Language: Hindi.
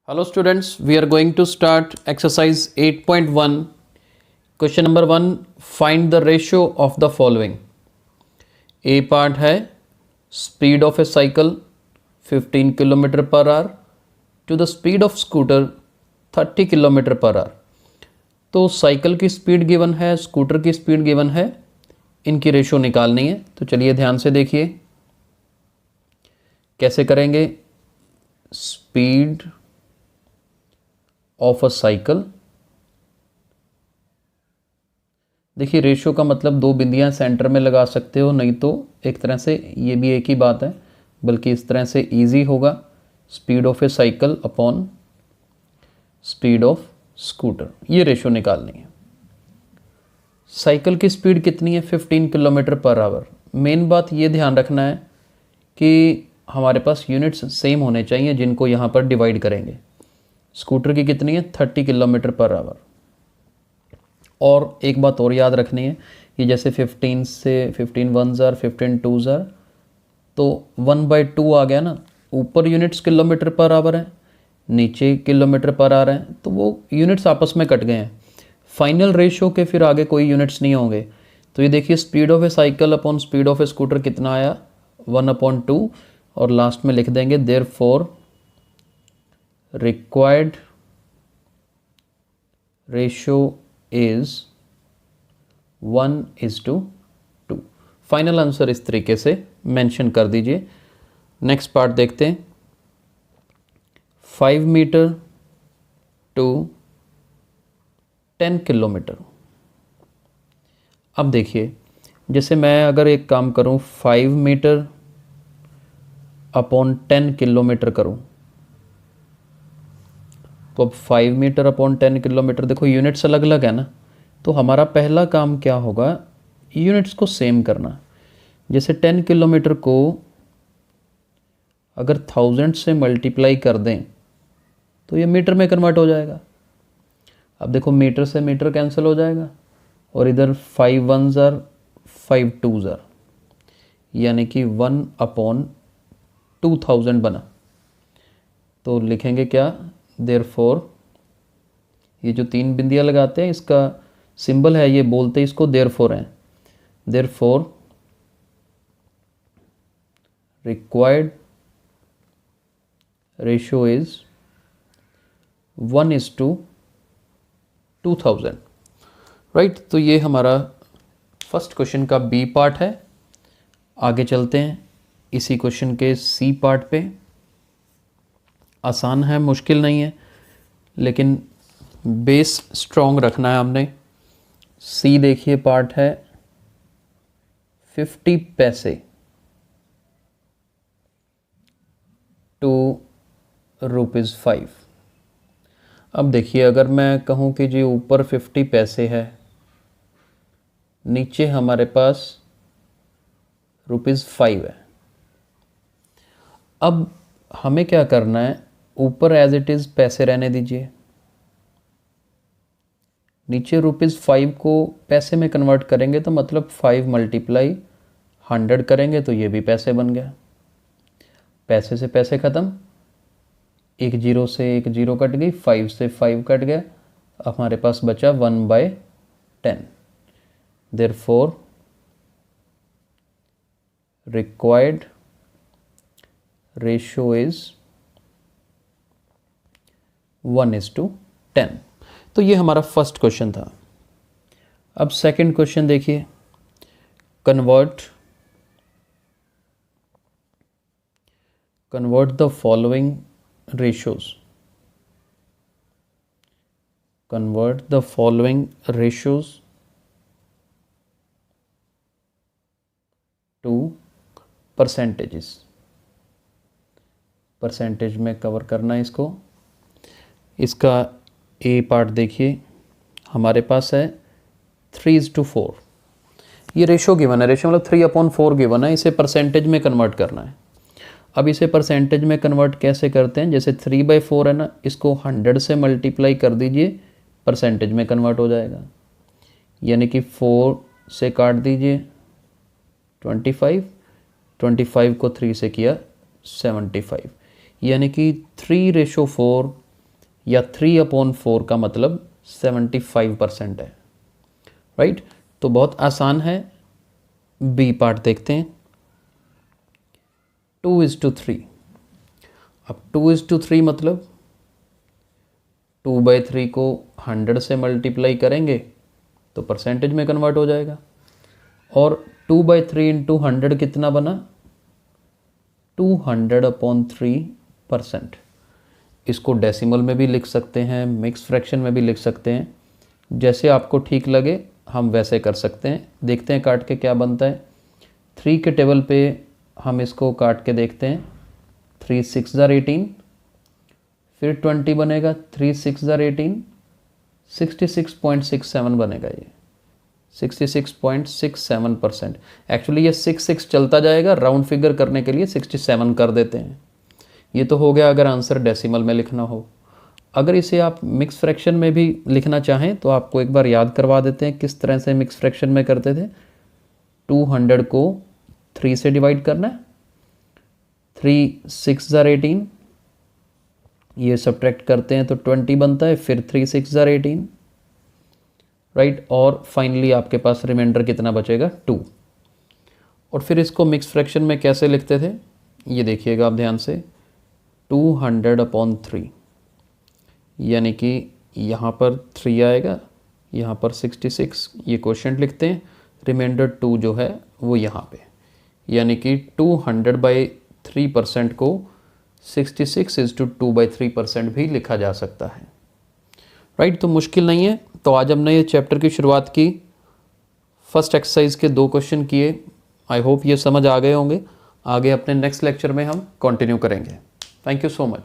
Hello students, we are going to start exercise 8.1. Question number 1, find the ratio of the following. A part है speed of a cycle 15 km per hour to the speed of scooter 30 km per hour. तो साइकिल की स्पीड गिवन है, स्कूटर की स्पीड गिवन है, इनकी रेशो निकालनी है। तो चलिए ध्यान से देखिए कैसे करेंगे। स्पीड ऑफ अ साइकिल, देखिए रेशियो का मतलब दो बिंदियां सेंटर में लगा सकते हो, नहीं तो एक तरह से ये भी एक ही बात है, बल्कि इस तरह से इजी होगा। Speed of A cycle upon speed of scooter, ये रेशियो निकालनी है। साइकिल की स्पीड कितनी है? 15 किलोमीटर पर आवर। मेन बात ये ध्यान रखना है कि हमारे पास यूनिट्स सेम होने चाहिए जिनको यहाँ पर डिवाइड करेंगे। स्कूटर की कितनी है? 30 किलोमीटर पर आवर। और एक बात और याद रखनी है कि जैसे 15 से 15 1 ज़ार 15 2 ज़ार, तो 1/2 आ गया ना। ऊपर यूनिट्स किलोमीटर पर आवर है, नीचे किलोमीटर पर आवर है, तो वो यूनिट्स आपस में कट गए हैं। फाइनल रेशियो के फिर आगे कोई यूनिट्स नहीं होंगे। तो ये देखिए speed of A cycle upon speed of A scooter कितना आया? 1/2, और लास्ट में लिख देंगे therefore required ratio is 1:2। Final answer इस तरीके से मेंशन कर दीजिए। नेक्स्ट पार्ट देखते हैं। 5 मीटर टू 10 किलोमीटर। अब देखिए, जैसे मैं अगर एक काम करूं 5 मीटर अपॉन 10 किलोमीटर करूं, तो अब 5 मीटर अपॉन 10 किलोमीटर, देखो यूनिट्स अलग अलग है ना। तो हमारा पहला काम क्या होगा? यूनिट्स को सेम करना। जैसे 10 किलोमीटर को अगर 1000 से मल्टीप्लाई कर दें तो ये मीटर में कन्वर्ट हो जाएगा। अब देखो मीटर से मीटर कैंसिल हो जाएगा, और इधर 5 1 ज़ार 5 2 ज़ार, यानी कि 1/2000 बना। तो लिखेंगे क्या? देयरफॉर, ये जो तीन बिंदियां लगाते हैं इसका सिंबल है, ये बोलते इसको देयरफॉर है। Therefore required ratio is 1:2000। Right, तो ये हमारा फर्स्ट क्वेश्चन का बी पार्ट है। आगे चलते हैं इसी क्वेश्चन के सी पार्ट पे। आसान है, मुश्किल नहीं है, लेकिन बेस स्ट्रॉन्ग रखना है हमने। सी देखिए पार्ट है 50 पैसे टू ₹5। अब देखिए, अगर मैं कहूँ कि जी ऊपर 50 पैसे है, नीचे हमारे पास ₹5 है। अब हमें क्या करना है? ऊपर एज इट इज़ पैसे रहने दीजिए, नीचे ₹5 को पैसे में कन्वर्ट करेंगे तो मतलब 5 × 100 करेंगे तो ये भी पैसे बन गया। पैसे से पैसे ख़त्म, एक जीरो से एक जीरो कट गई, 5 से 5 कट गया, हमारे पास बचा 1/10। Therefore required ratio is 1:10। तो ये हमारा फर्स्ट क्वेश्चन था। अब सेकंड क्वेश्चन देखिए। Convert the following ratios. Convert the following ratios to percentages. Percentage में कवर करना है इसको। इसका ए पार्ट देखिए, हमारे पास है 3:4। ये रेशो गिवन है, रेशो मतलब 3/4 गिवन है, इसे परसेंटेज में कन्वर्ट करना है। अब इसे परसेंटेज में कन्वर्ट कैसे करते हैं? जैसे 3/4 है ना, इसको 100 से मल्टीप्लाई कर दीजिए, परसेंटेज में कन्वर्ट हो जाएगा। यानी कि 4 से काट दीजिए 25 को 3 से किया 75, यानी कि 3:4 या 3/4 का मतलब 75% है, राइट। तो बहुत आसान है। बी पार्ट देखते हैं। 2:3। अब 2:3 मतलब 2/3 को 100 से मल्टीप्लाई करेंगे तो परसेंटेज में कन्वर्ट हो जाएगा। और 2/3 इंटू 100 कितना बना? 200/3%। इसको डेसिमल में भी लिख सकते हैं, मिक्स फ्रैक्शन में भी लिख सकते हैं, जैसे आपको ठीक लगे हम वैसे कर सकते हैं। देखते हैं काट के क्या बनता है। 3 के टेबल पे हम इसको काट के देखते हैं। 3 6 18, फिर 20 बनेगा। 3 6 18, 66.67 बनेगा। ये 66.67%। एक्चुअली ये 6 चलता जाएगा, राउंड फिगर करने के लिए 67 कर देते हैं। ये तो हो गया अगर आंसर डेसिमल में लिखना हो। अगर इसे आप मिक्स फ्रैक्शन में भी लिखना चाहें तो आपको एक बार याद करवा देते हैं किस तरह से मिक्स फ्रैक्शन में करते थे। 200 को 3 से डिवाइड करना है। 3 6 18, ये सब्ट्रैक्ट करते हैं तो 20 बनता है। फिर 3 6 18, राइट। और फाइनली आपके पास रिमाइंडर कितना बचेगा? 2। और फिर इसको मिक्स फ्रैक्शन में कैसे लिखते थे ये देखिएगा आप ध्यान से। 200/3, यानी कि यहाँ पर 3 आएगा, यहाँ पर 66, ये क्वोशिएंट लिखते हैं। रिमाइंडर 2 जो है वो यहाँ पे, यानी कि 200/3% को 66:2/3% भी लिखा जा सकता है, राइट। तो मुश्किल नहीं है। तो आज हमने ये चैप्टर की शुरुआत की। फर्स्ट एक्सरसाइज के 2 क्वेश्चन किए। आई होप ये समझ आ गए होंगे। आगे अपने नेक्स्ट लेक्चर में हम कंटिन्यू करेंगे। Thank you so much.